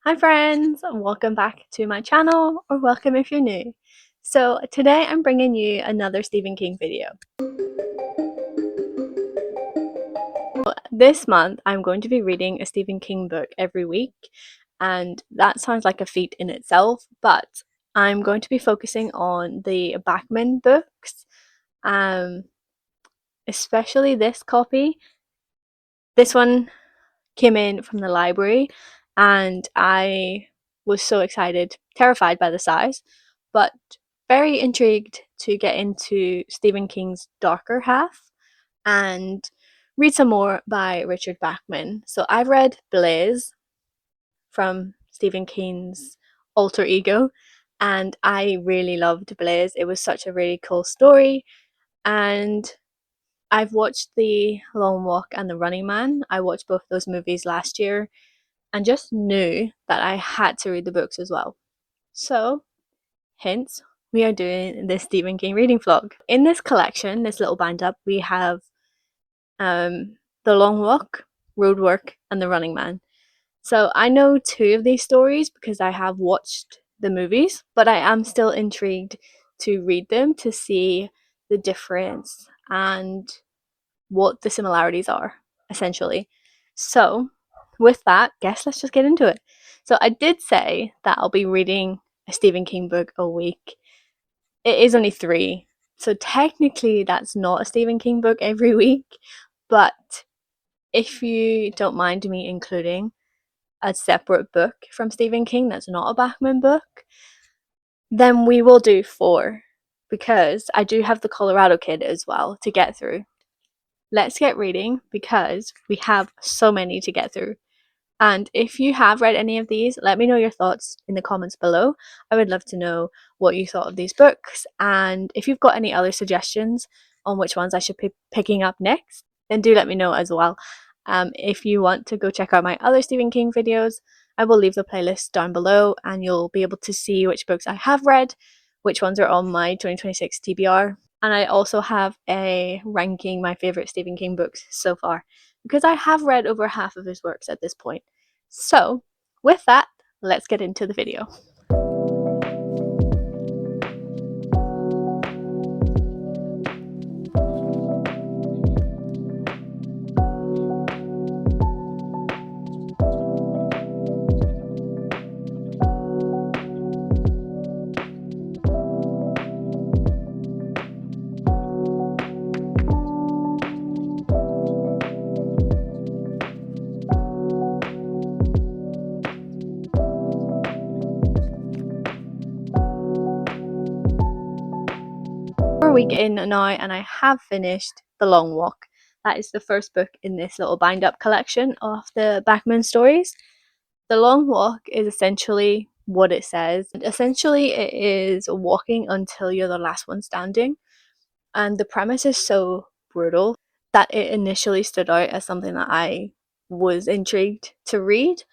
Hi friends, welcome back to my channel, or welcome if you're new. So today I'm bringing you another Stephen King video. This month I'm going to be reading a Stephen King book every week, and that sounds like a feat in itself, but I'm going to be focusing on the Bachman books, especially this copy. This one came in from the library and I was so excited, terrified by the size, but very intrigued to get into Stephen King's darker half and read some more by Richard Bachman. So I've read Blaze from Stephen King's alter ego, and I really loved Blaze. It was such a really cool story, and I've watched The Long Walk and The Running Man. I watched both those movies last year and just knew that I had to read the books as well. So, hence, we are doing this Stephen King reading vlog. In this collection, this little bind up, we have The Long Walk, Roadwork, and The Running Man. So I know two of these stories because I have watched the movies, but I am still intrigued to read them to see the difference and what the similarities are, essentially. So, with that, guess let's just get into it. So, I did say that I'll be reading a Stephen King book a week. It is only three, so technically that's not a Stephen King book every week, but if you don't mind me including a separate book from Stephen King that's not a Bachman book, then we will do four, because I do have the Colorado Kid as well to get through. Let's get reading because we have so many to get through. And if you have read any of these, let me know your thoughts in the comments below. I would love to know what you thought of these books, and if you've got any other suggestions on which ones I should be picking up next, then do let me know as well. If you want to go check out my other Stephen King videos, I will leave the playlist down below and you'll be able to see which books I have read, which ones are on my 2026 TBR. And I also have a ranking my favourite Stephen King books so far, because I have read over half of his works at this point. So, with that, let's get into the video. We're a week in now and I have finished The Long Walk. That is the first book in this little bind up collection of the Bachman stories. The Long Walk is essentially what it says. Essentially, it is walking until you're the last one standing. And the premise is so brutal that it initially stood out as something that I was intrigued to read.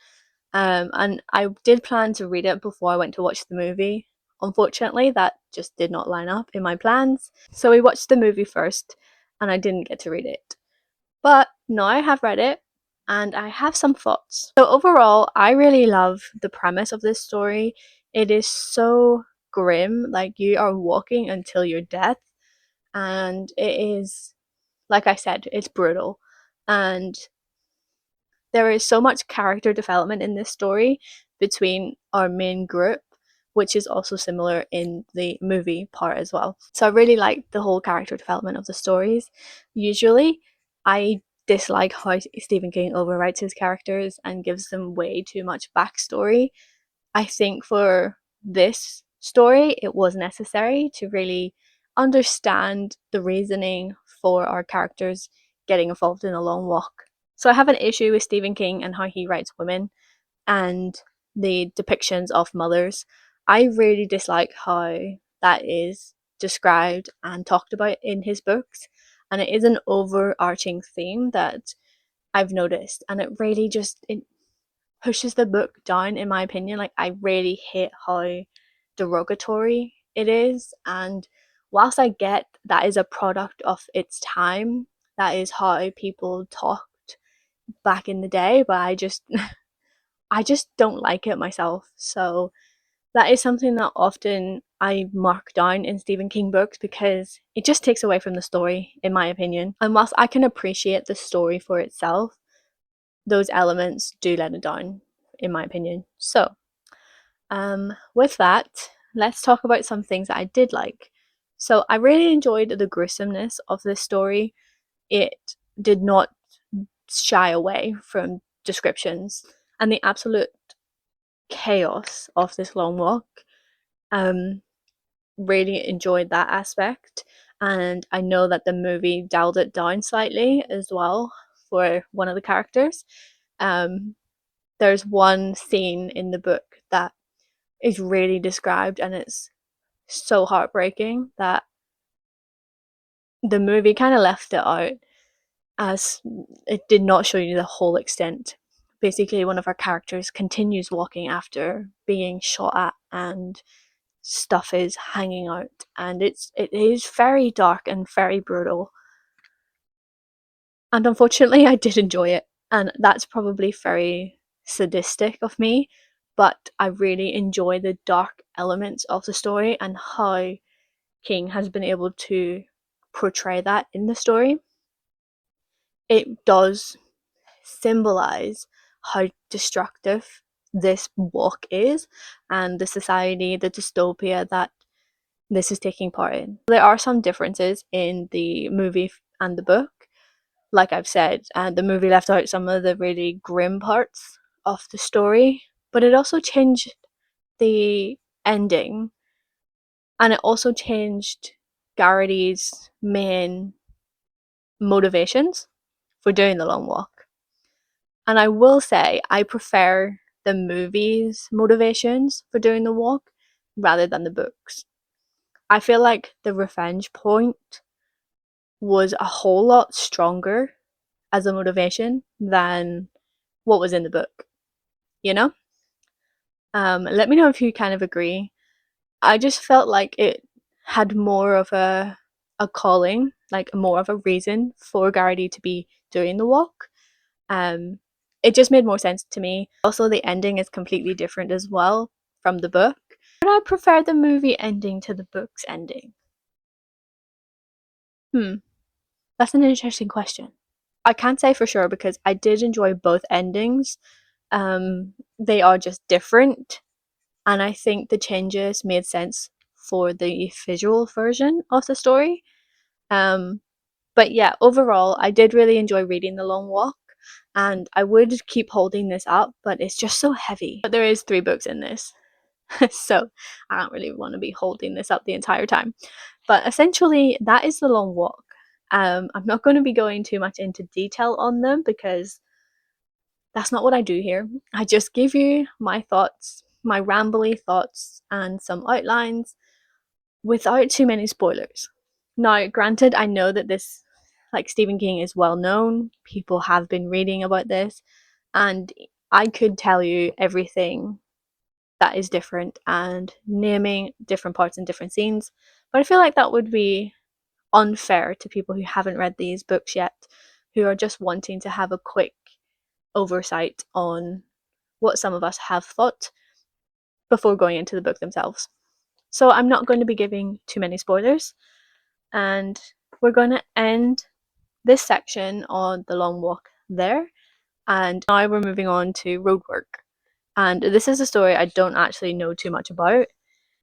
And I did plan to read it before I went to watch the movie. Unfortunately, that just did not line up in my plans. So we watched the movie first, and I didn't get to read it. But now I have read it, and I have some thoughts. So overall, I really love the premise of this story. It is so grim, like you are walking until your death, and it is, like I said, it's brutal. And there is so much character development in this story between our main group, which is also similar in the movie part as well. So I really like the whole character development of the stories. Usually, I dislike how Stephen King overwrites his characters and gives them way too much backstory. I think for this story, it was necessary to really understand the reasoning for our characters getting involved in a long walk. So I have an issue with Stephen King and how he writes women and the depictions of mothers. I really dislike how that is described and talked about in his books, and it is an overarching theme that I've noticed, and it really just it pushes the book down, in my opinion. Like, I really hate how derogatory it is, and whilst I get that is a product of its time, that is how people talked back in the day, but I just I just don't like it myself. So that is something that often I mark down in Stephen King books because it just takes away from the story, in my opinion. And whilst I can appreciate the story for itself, those elements do let it down, in my opinion. So, with that, let's talk about some things that I did like. So, I really enjoyed the gruesomeness of this story. It did not shy away from descriptions and the absolute chaos of this long walk. Really enjoyed that aspect, and I know that the movie dialed it down slightly as well for one of the characters. Um, there's one scene in the book that is really described, and it's so heartbreaking that the movie kind of left it out, as it did not show you the whole extent. Basically, one of our characters continues walking after being shot at, and stuff is hanging out, and it is very dark and very brutal. And unfortunately, I did enjoy it, and that's probably very sadistic of me, but I really enjoy the dark elements of the story and how King has been able to portray that in the story. It does symbolize how destructive this walk is and the society, the dystopia that this is taking part in. There are some differences in the movie and the book. Like I've said, the movie left out some of the really grim parts of the story, but it also changed the ending, and it also changed Garrity's main motivations for doing the long walk. And I will say, I prefer the movie's motivations for doing the walk rather than the books. I feel like the revenge point was a whole lot stronger as a motivation than what was in the book, you know? Let me know if you kind of agree. I just felt like it had more of a calling, like more of a reason for Garrity to be doing the walk. Um, it just made more sense to me. Also, the ending is completely different as well from the book. But I prefer the movie ending to the book's ending. That's an interesting question. I can't say for sure because I did enjoy both endings. They are just different, and I think the changes made sense for the visual version of the story. Um, but yeah, overall, I did really enjoy reading The Long Walk, and I would keep holding this up, but it's just so heavy. But there is 3 books in this, so I don't really want to be holding this up the entire time. But essentially, that is The Long Walk. I'm not going to be going too much into detail on them because that's not what I do here. I just give you my thoughts, my rambly thoughts, and some outlines without too many spoilers. Now, granted, I know that this, like, Stephen King is well known, people have been reading about this, and I could tell you everything that is different and naming different parts and different scenes, but I feel like that would be unfair to people who haven't read these books yet, who are just wanting to have a quick oversight on what some of us have thought before going into the book themselves. So I'm not going to be giving too many spoilers, and we're going to end this section on The Long Walk there. And now we're moving on to Roadwork. And this is a story I don't actually know too much about.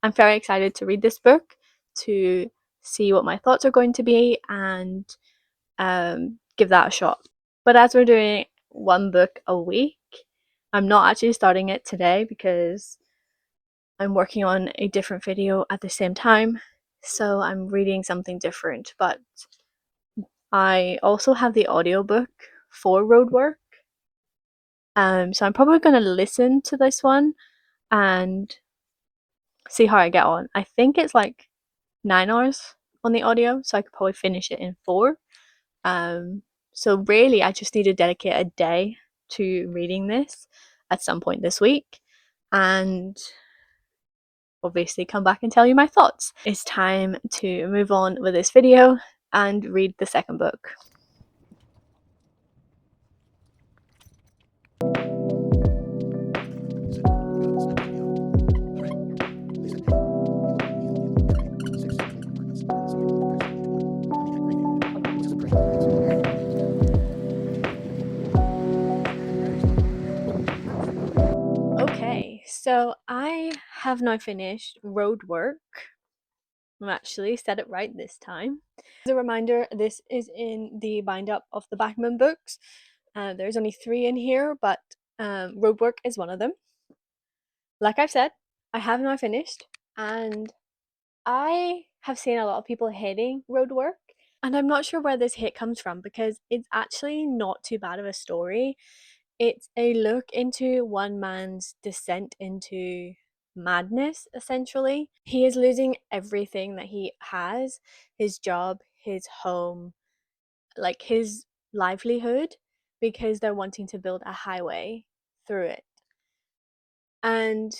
I'm very excited to read this book, to see what my thoughts are going to be, and give that a shot. But as we're doing one book a week, I'm not actually starting it today because I'm working on a different video at the same time, so I'm reading something different. But I also have the audiobook for Roadwork, so I'm probably going to listen to this one and see how I get on. I think it's like 9 hours on the audio, so I could probably finish it in 4. So really, I just need to dedicate a day to reading this at some point this week, and obviously come back and tell you my thoughts. It's time to move on with this video and read the second book. So I have now finished Roadwork. I actually said it right this time. As a reminder, this is in the bind up of the Bachman books. There's only 3 in here, but Roadwork is one of them. Like I've said, I have now finished, and I have seen a lot of people hating Roadwork, and I'm not sure where this hate comes from because it's actually not too bad of a story. It's a look into one man's descent into madness, essentially. He is losing everything that he has, his job, his home, like his livelihood, because they're wanting to build a highway through it. And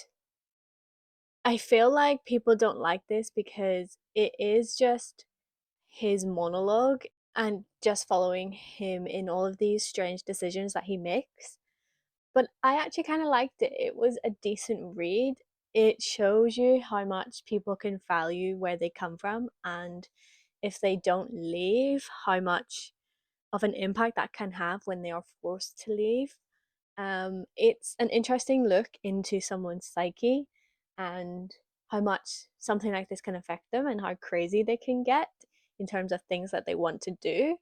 I feel like people don't like this because it is just his monologue and just following him in all of these strange decisions that he makes. But I actually kind of liked it. It was a decent read. It shows you how much people can value where they come from, and if they don't leave, how much of an impact that can have when they are forced to leave. It's an interesting look into someone's psyche and how much something like this can affect them and how crazy they can get in terms of things that they want to do.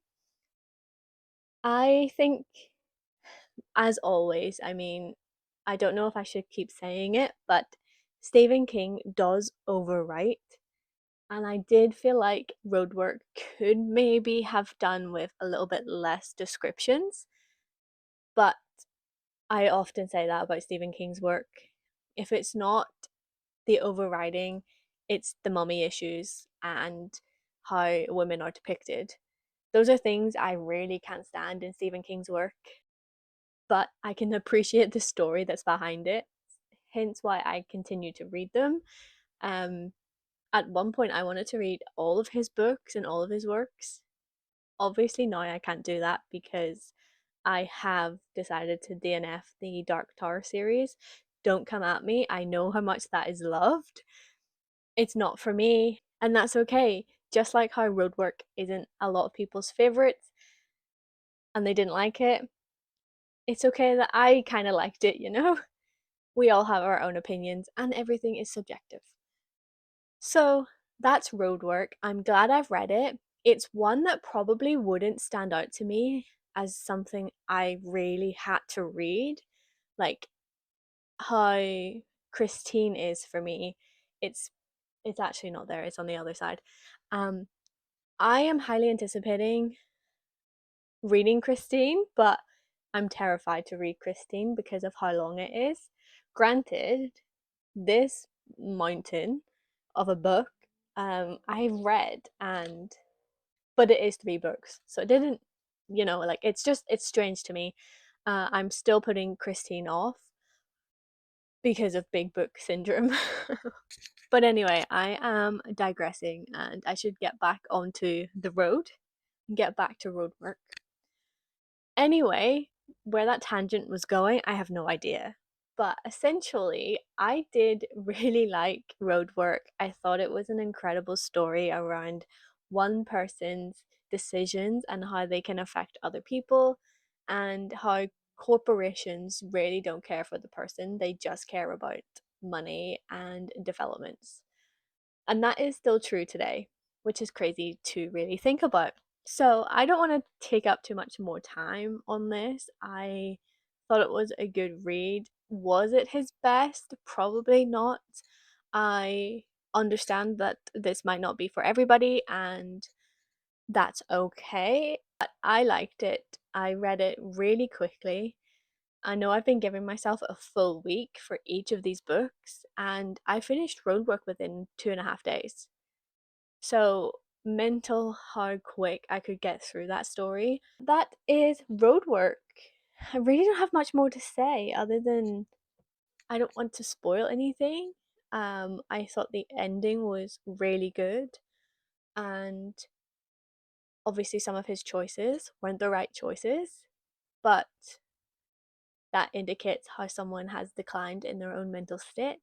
I think, as always, I mean, I don't know if I should keep saying it, but Stephen King does overwrite. And I did feel like Roadwork could maybe have done with a little bit less descriptions, but I often say that about Stephen King's work. If it's not the overriding, it's the mummy issues and how women are depicted. Those are things I really can't stand in Stephen King's work, but I can appreciate the story that's behind it, hence why I continue to read them. Um, at one point, I wanted to read all of his books and all of his works. Obviously, now I can't do that because I have decided to DNF the Dark Tower series. Don't come at me. I know how much that is loved. It's not for me, and that's okay. Just like how Roadwork isn't a lot of people's favorites and they didn't like it, it's okay that I kind of liked it, you know? We all have our own opinions and everything is subjective. So that's Roadwork. I'm glad I've read it. It's one that probably wouldn't stand out to me as something I really had to read. Like how Christine is for me. It's it's actually not there, it's on the other side. Um I am highly anticipating reading Christine, but I'm terrified to read Christine because of how long it is. Granted, this mountain of a book I've read, and but it is 3 books, so it didn't, like, it's strange to me. I'm still putting Christine off because of big book syndrome. But anyway, I am digressing and I should get back onto the road and get back to Roadwork. Anyway, where that tangent was going, I have no idea. But essentially, I did really like Roadwork. I thought it was an incredible story around one person's decisions and how they can affect other people, and how corporations really don't care for the person, they just care about money and developments. And that is still true today, which is crazy to really think about. So I don't want to take up too much more time on this. I thought it was a good read. Was it his best? Probably not. I understand that this might not be for everybody, and that's okay. But I liked it. I read it really quickly. I know I've been giving myself a full week for each of these books, and I finished Roadwork within 2.5 days. So mental how quick I could get through that story. That is Roadwork. I really don't have much more to say other than I don't want to spoil anything. I thought the ending was really good, and obviously some of his choices weren't the right choices, but that indicates how someone has declined in their own mental state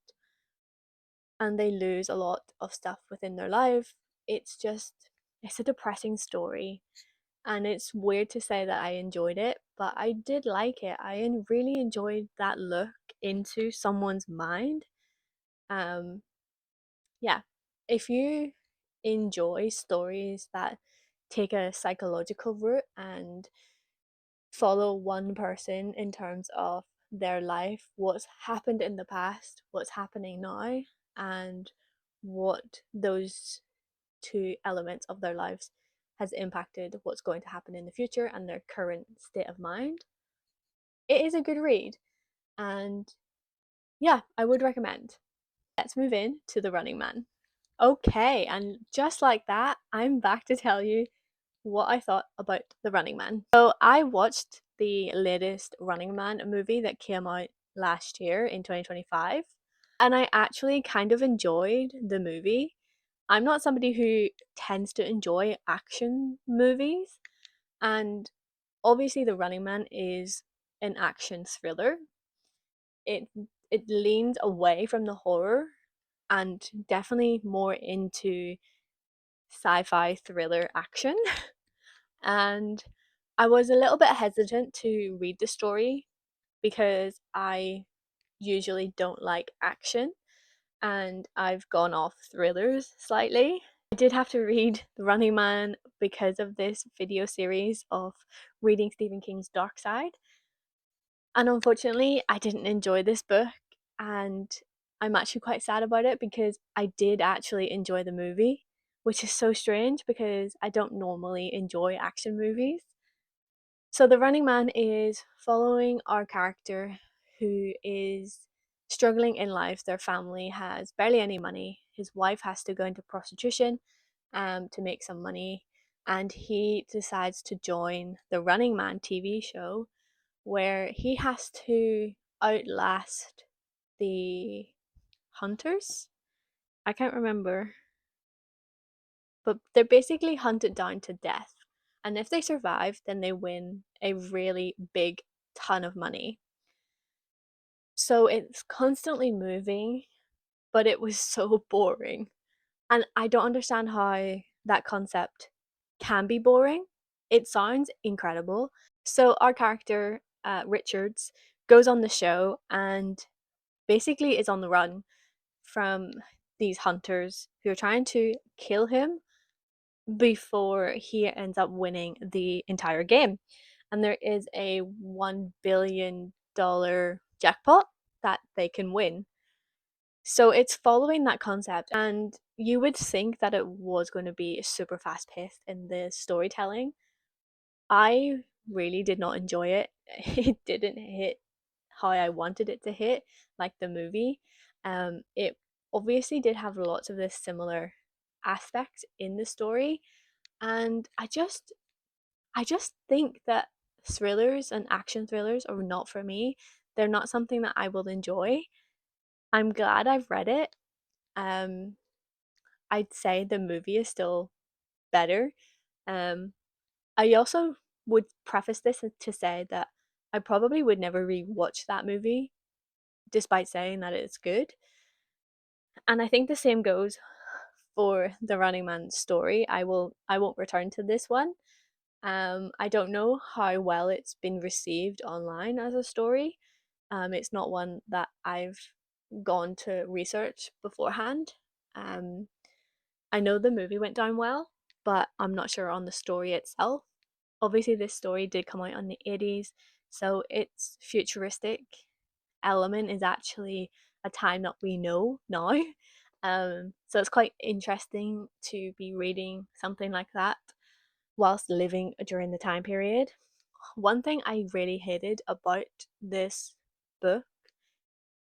and they lose a lot of stuff within their life. It's a depressing story, and it's weird to say that I enjoyed it but I did like it. I really enjoyed that look into someone's mind. Um, yeah, if you enjoy stories that take a psychological route and follow one person in terms of their life, what's happened in the past, what's happening now, and what those two elements of their lives has impacted what's going to happen in the future and their current state of mind, it is a good read. And yeah, I would recommend. Let's move in to The Running Man. Okay, and just like that, I'm back to tell you what I thought about The Running Man. So I watched the latest Running Man movie that came out last year in 2025, and I actually kind of enjoyed the movie. I'm not somebody who tends to enjoy action movies, and obviously The Running Man is an action thriller. It it leans away from the horror and definitely more into sci-fi thriller action. And I was a little bit hesitant to read the story because I usually don't like action and I've gone off thrillers slightly. I did have to read The Running Man because of this video series of reading Stephen King's Dark Side. And unfortunately, I didn't enjoy this book, and I'm actually quite sad about it because I did actually enjoy the movie, which is so strange because I don't normally enjoy action movies. So, The Running Man is following our character who is struggling in life. Their family has barely any money. His wife has to go into prostitution to make some money, and he decides to join the Running Man TV show where he has to outlast the hunters. I can't remember, but they're basically hunted down to death. And if they survive, then they win a really big ton of money. So it's constantly moving, but it was so boring. And I don't understand how that concept can be boring. It sounds incredible. So our character, Richards, goes on the show and basically is on the run from these hunters who are trying to kill him before he ends up winning the entire game. And there is a $1 billion jackpot that they can win. So it's following that concept, and you would think that it was going to be super fast paced in the storytelling. I really did not enjoy it. It didn't hit how I wanted it to hit, like the movie. It obviously did have lots of this similar aspects in the story, and I just think that thrillers and action thrillers are not for me. They're not something that I will enjoy. I'm glad I've read it. Um, I'd say the movie is still better. Um, I also would preface this to say that I probably would never rewatch that movie, despite saying that it's good. And I think the same goes for the Running Man story. I won't return to this one. I don't know how well it's been received online as a story. It's not one that I've gone to research beforehand. Um, I know the movie went down well, but I'm not sure on the story itself. Obviously, this story did come out in the 80s, so its futuristic element is actually a time that we know now. So it's quite interesting to be reading something like that whilst living during the time period. One thing I really hated about this book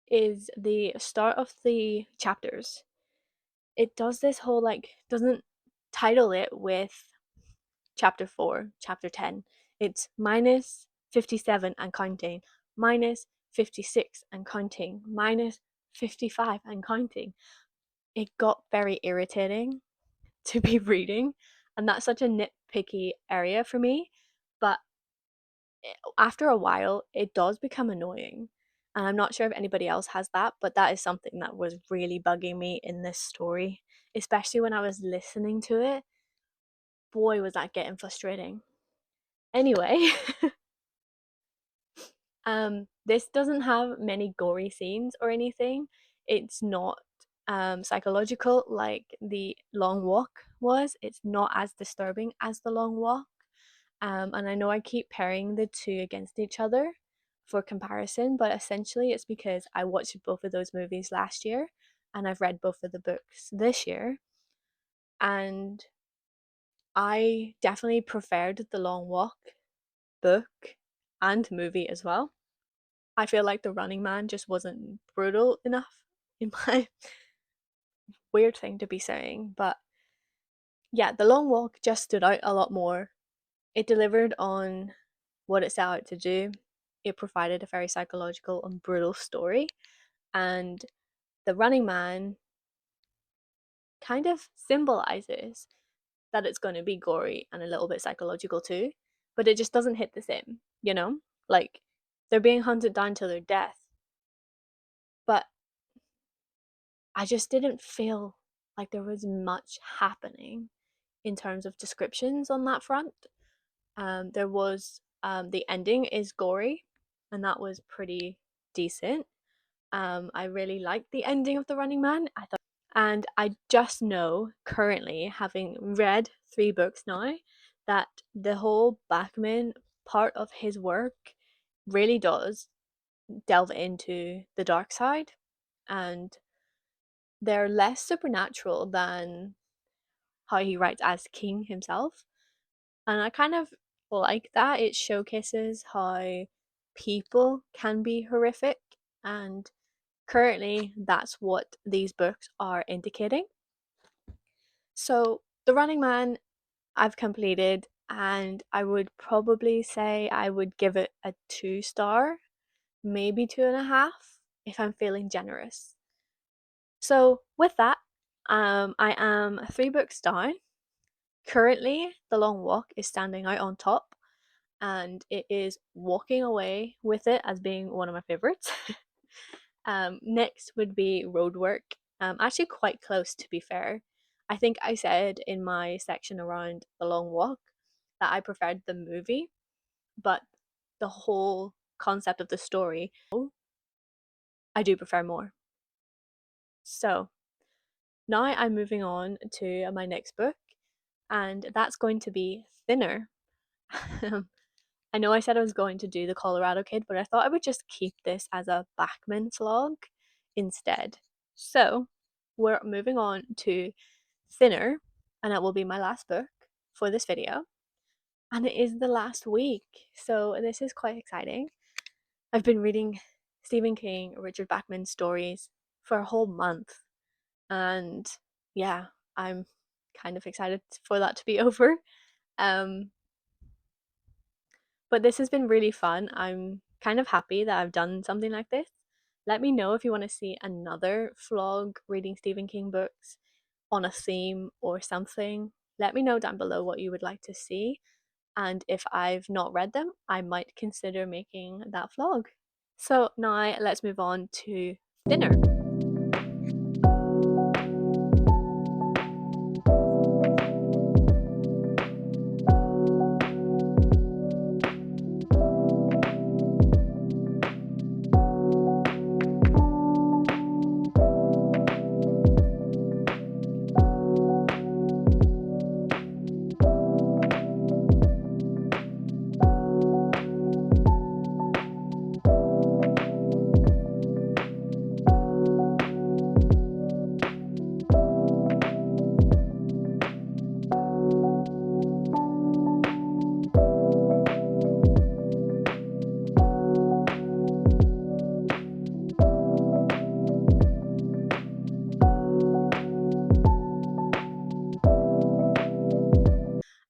is the start of the chapters. It does this whole doesn't title it with chapter 4, chapter 10. It's minus 57 and counting, minus 56 and counting, minus 55 and counting. It got very irritating to be reading, and that's such a nitpicky area for me. But after a while, it does become annoying. And I'm not sure if anybody else has that, but that is something that was really bugging me in this story, especially when I was listening to it. Boy, was that getting frustrating. Anyway, This doesn't have many gory scenes or anything. It's not psychological like The Long Walk was. It's not as disturbing as The Long Walk. And I know I keep pairing the two against each other for comparison, but essentially it's because I watched both of those movies last year and I've read both of the books this year. And I definitely preferred The Long Walk book and movie as well. I feel like The Running Man just wasn't brutal enough in my weird thing to be saying, but yeah, The Long Walk just stood out a lot more. It delivered on what it set out to do. It provided a very psychological and brutal story, and The Running Man kind of symbolizes that it's going to be gory and a little bit psychological too, but it just doesn't hit the same, you know? Like, they're being hunted down to their death, but I just didn't feel like there was much happening in terms of descriptions on that front. There was the ending is gory, and that was pretty decent. I really liked the ending of The Running Man. And I just know currently, having read 3 books now, that the whole Bachman part of his work really does delve into the dark side, and they're less supernatural than how he writes as King himself. And I kind of like that. It showcases how people can be horrific, and currently that's what these books are indicating. So, The Running Man, I've completed, and I would probably say I would give it a 2 star, maybe 2.5 if I'm feeling generous. So, with that, I am 3 books down. Currently, The Long Walk is standing out on top, and it is walking away with it as being one of my favorites. Next would be Roadwork. Actually, quite close to be fair. I think I said in my section around The Long Walk that I preferred the movie, but the whole concept of the story, I do prefer more. So now I'm moving on to my next book, and that's going to be Thinner. I know I said I was going to do The Colorado Kid, but I thought I would just keep this as a Bachman vlog instead. So we're moving on to Thinner, and that will be my last book for this video. And it is the last week, so this is quite exciting. I've been reading Stephen King, Richard Bachman stories for a whole month, and yeah, I'm kind of excited for that to be over. But this has been really fun. I'm kind of happy that I've done something like this. Let me know if you want to see another vlog reading Stephen King books on a theme or something. Let me know down below what you would like to see. And if I've not read them, I might consider making that vlog. So now let's move on to dinner.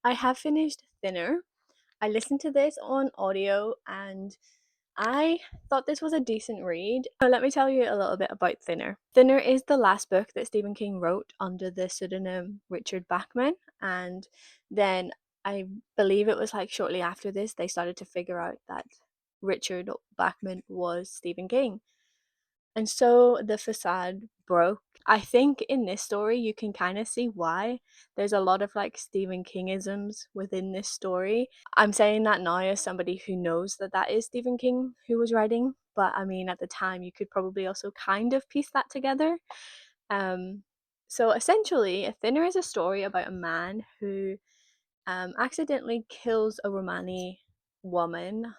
I have finished Thinner. I listened to this on audio and I thought this was a decent read. So let me tell you a little bit about Thinner. Thinner is the last book that Stephen King wrote under the pseudonym Richard Bachman, and then I believe it was like shortly after this they started to figure out that Richard Bachman was Stephen King. And so the facade broke I think in this story you can kind of see why. There's a lot of like Stephen Kingisms within this story. I'm saying that now as somebody who knows that that is Stephen King who was writing, but I mean at the time you could probably also kind of piece that together. Um, so essentially, A Thinner is a story about a man who accidentally kills a Romani woman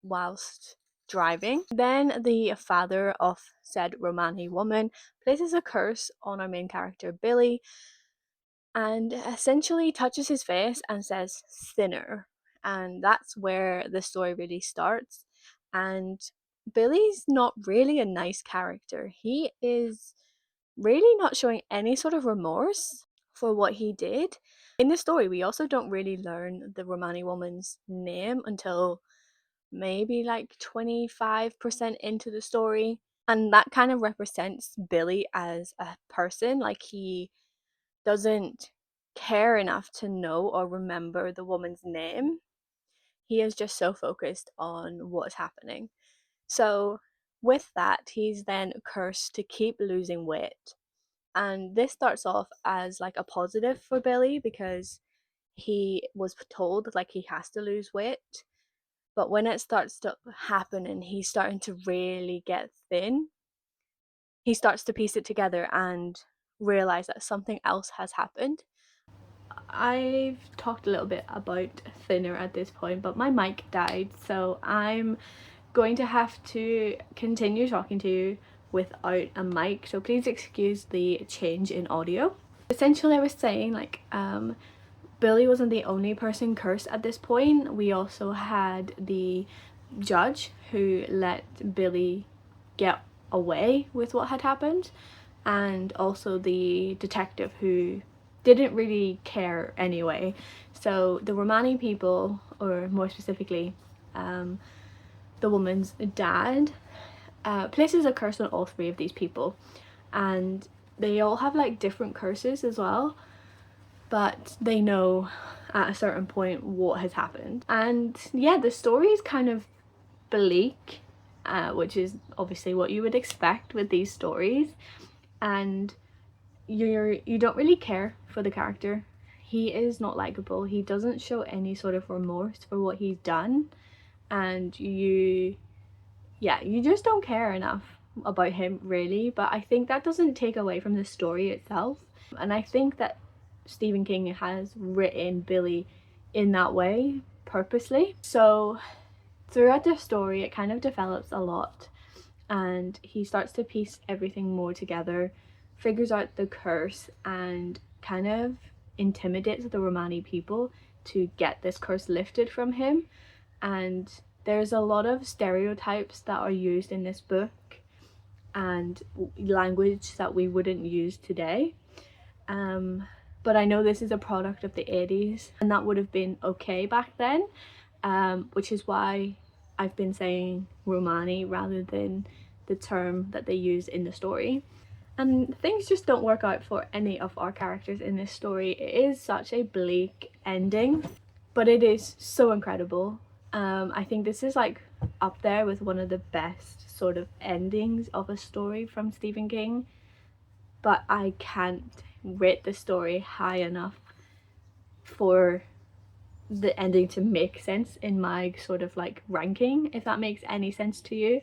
whilst driving. Then the father of said Romani woman places a curse on our main character Billy and essentially touches his face and says thinner. And that's where the story really starts. And Billy's not really a nice character. He is really not showing any sort of remorse for what he did. In the story, we also don't really learn the Romani woman's name until maybe like 25% into the story. And that kind of represents Billy as a person. Like, he doesn't care enough to know or remember the woman's name. He is just so focused on what's happening. So, with that, he's then cursed to keep losing weight. And this starts off as like a positive for Billy because he was told like he has to lose weight. But when it starts to happen and he's starting to really get thin, he starts to piece it together and realize that something else has happened. I've talked a little bit about Thinner at this point, but my mic died, so I'm going to have to continue talking to you without a mic, so please excuse the change in audio. Essentially, I was saying like Billy wasn't the only person cursed at this point. We also had the judge who let Billy get away with what had happened, and also the detective who didn't really care anyway. So the Romani people, or more specifically the woman's dad, places a curse on all three of these people, and they all have like different curses as well, but they know at a certain point what has happened. And yeah, the story is kind of bleak, which is obviously what you would expect with these stories, and you don't really care for the character. He is not likable. He doesn't show any sort of remorse for what he's done, and you just don't care enough about him really. But I think that doesn't take away from the story itself, and I think that Stephen King has written Billy in that way purposely. So throughout the story it kind of develops a lot, and he starts to piece everything more together, figures out the curse, and kind of intimidates the Romani people to get this curse lifted from him. And there's a lot of stereotypes that are used in this book and language that we wouldn't use today. But I know this is a product of the 80s, and that would have been okay back then, which is why I've been saying Romani rather than the term that they use in the story. And things just don't work out for any of our characters in this story. It is such a bleak ending, but it is so incredible. I think this is like up there with one of the best sort of endings of a story from Stephen King, but I can't rate the story high enough for the ending to make sense in my sort of like ranking, if that makes any sense to you.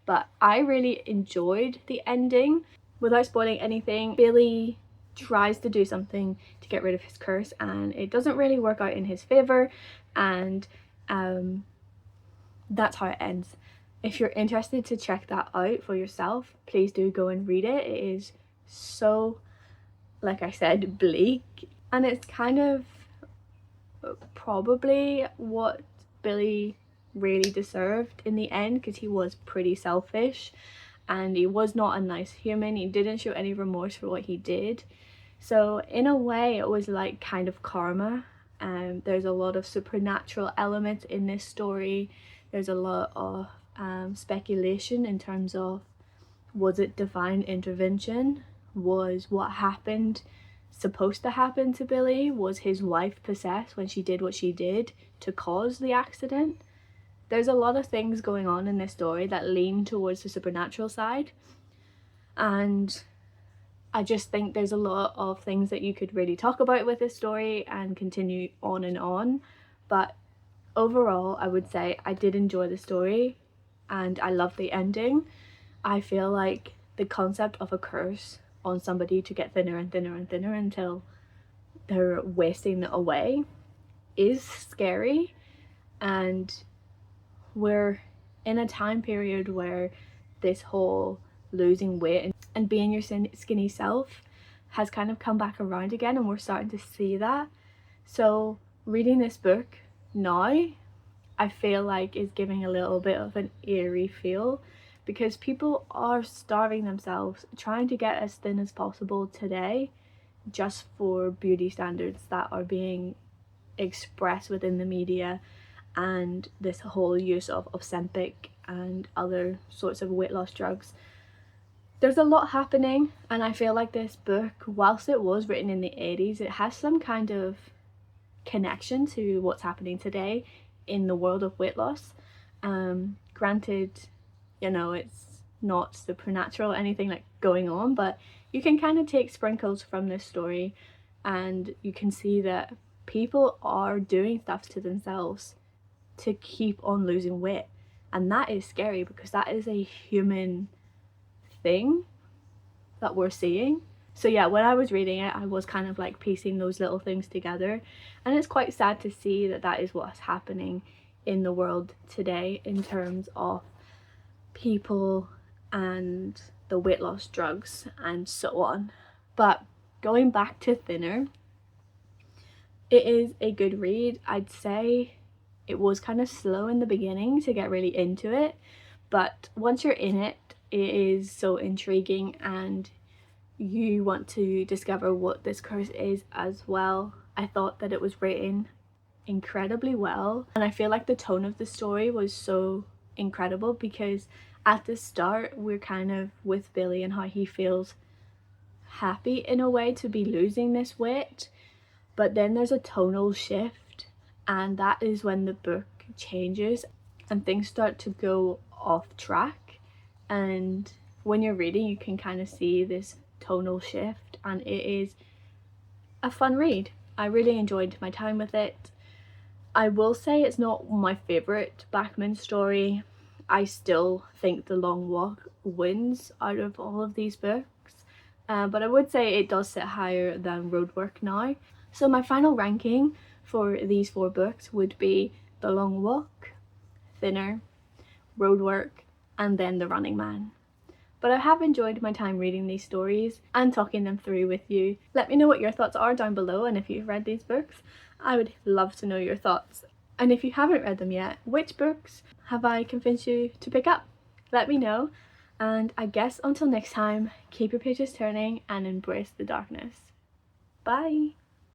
But I really enjoyed the ending. Without spoiling anything, Billy tries to do something to get rid of his curse and it doesn't really work out in his favor, and that's how it ends. If you're interested to check that out for yourself, please do go and read it. It is so, like I said, bleak, and it's kind of probably what Billy really deserved in the end, because he was pretty selfish and he was not a nice human. He didn't show any remorse for what he did. So in a way it was like kind of karma. There's a lot of supernatural elements in this story. There's a lot of speculation in terms of, was it divine intervention? Was what happened supposed to happen to Billy? Was his wife possessed when she did what she did to cause the accident? There's a lot of things going on in this story that lean towards the supernatural side, and I just think there's a lot of things that you could really talk about with this story and continue on and on, but overall I would say I did enjoy the story and I love the ending. I feel like the concept of a curse on somebody to get thinner and thinner and thinner until they're wasting it away is scary, and we're in a time period where this whole losing weight and being your skinny self has kind of come back around again, and we're starting to see that. So reading this book now, I feel like is giving a little bit of an eerie feel, because people are starving themselves trying to get as thin as possible today just for beauty standards that are being expressed within the media, and this whole use of Ozempic and other sorts of weight loss drugs. There's a lot happening, and I feel like this book, whilst it was written in the 80s, it has some kind of connection to what's happening today in the world of weight loss. Granted, you know, it's not supernatural or anything like going on, but you can kind of take sprinkles from this story and you can see that people are doing stuff to themselves to keep on losing weight, and that is scary because that is a human thing that we're seeing. So yeah, when I was reading it, I was kind of like piecing those little things together, and it's quite sad to see that that is what's happening in the world today in terms of people and the weight loss drugs and so on. But going back to Thinner, it is a good read. I'd say it was kind of slow in the beginning to get really into it, but once you're in it, it is so intriguing and you want to discover what this curse is as well. I thought that it was written incredibly well, and I feel like the tone of the story was so incredible because at the start we're kind of with Billy and how he feels happy in a way to be losing this weight, but then there's a tonal shift, and that is when the book changes and things start to go off track. And when you're reading, you can kind of see this tonal shift, and it is a fun read. I really enjoyed my time with it. I will say it's not my favourite Bachman story. I still think The Long Walk wins out of all of these books, but I would say it does sit higher than Roadwork now. So my final ranking for these 4 books would be The Long Walk, Thinner, Roadwork, and then The Running Man. But I have enjoyed my time reading these stories and talking them through with you. Let me know what your thoughts are down below, and if you've read these books, I would love to know your thoughts. And if you haven't read them yet, which books have I convinced you to pick up? Let me know, and I guess until next time, keep your pages turning and embrace the darkness. Bye!